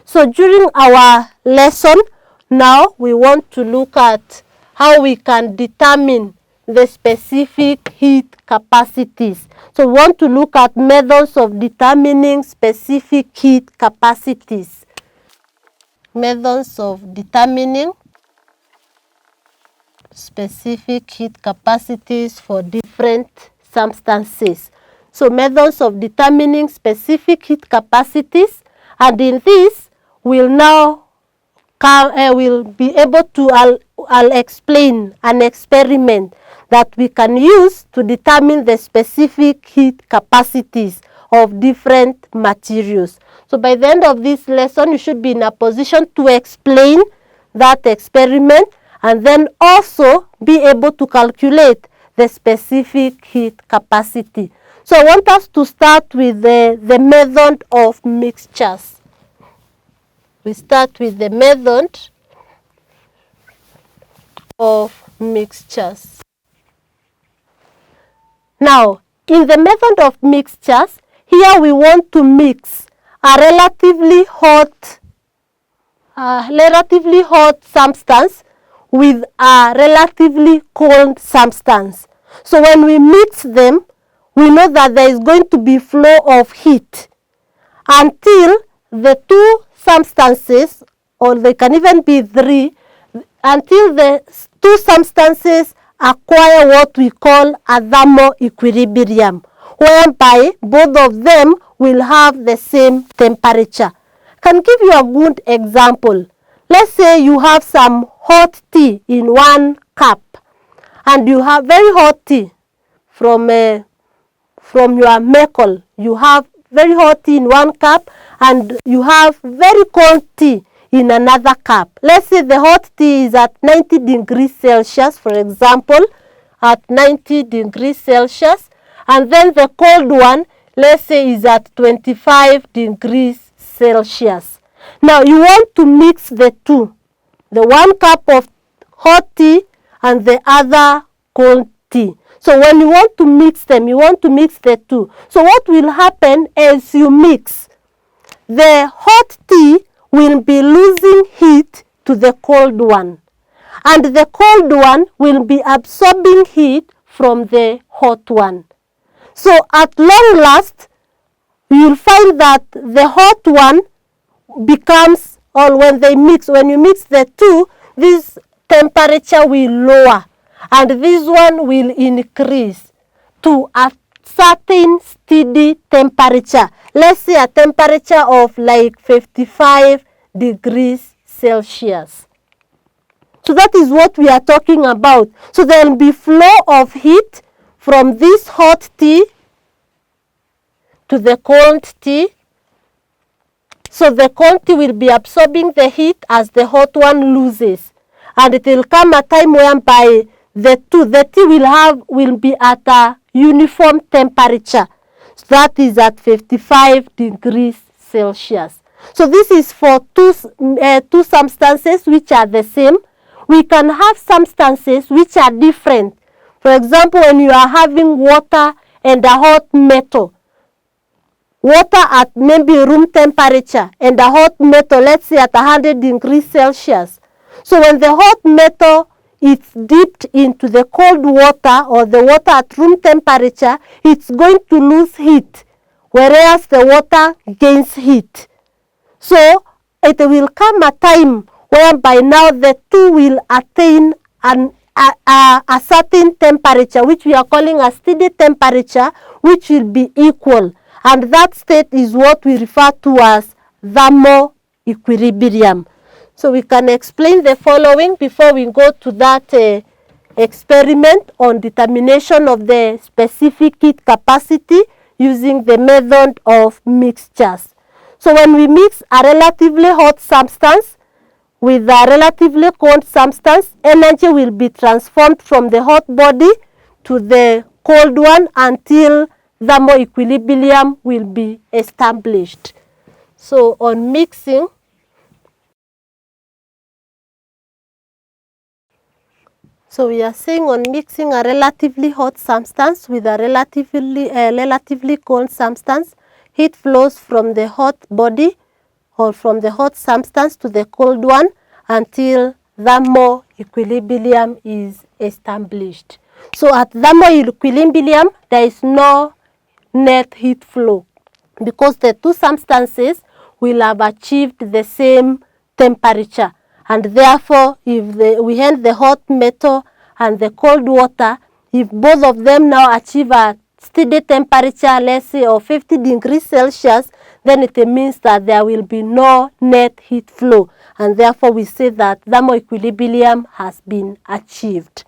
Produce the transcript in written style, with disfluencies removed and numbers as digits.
So during our lesson, now we want to look at how we can determine the specific heat capacities. So we want to look at methods of determining specific heat capacities. Methods of determining specific heat capacities for different substances. So methods of determining specific heat capacities, and in this we'll now will be able to I'll explain an experiment that we can use to determine the specific heat capacities of different materials. So by the end of this lesson, you should be in a position to explain that experiment and then also be able to calculate the specific heat capacity. So I want us to start with the method of mixtures. We start with the method of mixtures. Now, in the method of mixtures, here we want to mix a relatively hot substance with a relatively cold substance. So when we mix them, we know that there is going to be flow of heat until the two substances, or they can even be three, until the two substances acquire what we call a thermal equilibrium, whereby both of them will have the same temperature. I can give you a good example. Let's say you have some hot tea in one cup, and you have very hot tea from your mekel. You have very hot tea in one cup, and you have very cold tea in another cup. Let's say the hot tea is at 90 degrees Celsius, for example, at 90 degrees Celsius, and then the cold one, let's say, is at 25 degrees Celsius. Now you want to mix the two, the one cup of hot tea and the other cold tea. So when you want to mix them, you want to mix the two. So what will happen as you mix? The hot tea will be losing heat to the cold one, and the cold one will be absorbing heat from the hot one. So at long last, you will find that the hot one becomes, or when you mix the two, this temperature will lower and this one will increase to a certain steady temperature. Let's say a temperature of like 55 degrees Celsius. So that is what we are talking about. So there will be flow of heat from this hot tea to the cold tea. So the cold tea will be absorbing the heat as the hot one loses. And it will come a time whereby the tea will be at a uniform temperature. So that is at 55 degrees Celsius. So this is for two substances which are the same. We can have substances which are different. For example, when you are having water and a hot metal, water at maybe room temperature and a hot metal, let's say at 100 degrees Celsius. So when the hot metal is dipped into the cold water or the water at room temperature, it's going to lose heat, whereas the water gains heat. So it will come a time whereby now the two will attain a certain temperature, which we are calling a steady temperature, which will be equal. And that state is what we refer to as thermal equilibrium. So we can explain the following before we go to that experiment on determination of the specific heat capacity using the method of mixtures. So when we mix a relatively hot substance with a relatively cold substance, energy will be transformed from the hot body to the cold one until thermal equilibrium will be established. So on mixing, so we are saying on mixing a relatively hot substance with a relatively cold substance, heat flows from the hot body or from the hot substance to the cold one until thermal equilibrium is established. So at thermal equilibrium, there is no net heat flow because the two substances will have achieved the same temperature, and therefore if we hand the hot metal and the cold water, if both of them now achieve a steady temperature, let's say of 50 degrees Celsius, then it means that there will be no net heat flow, and therefore we say that thermal equilibrium has been achieved.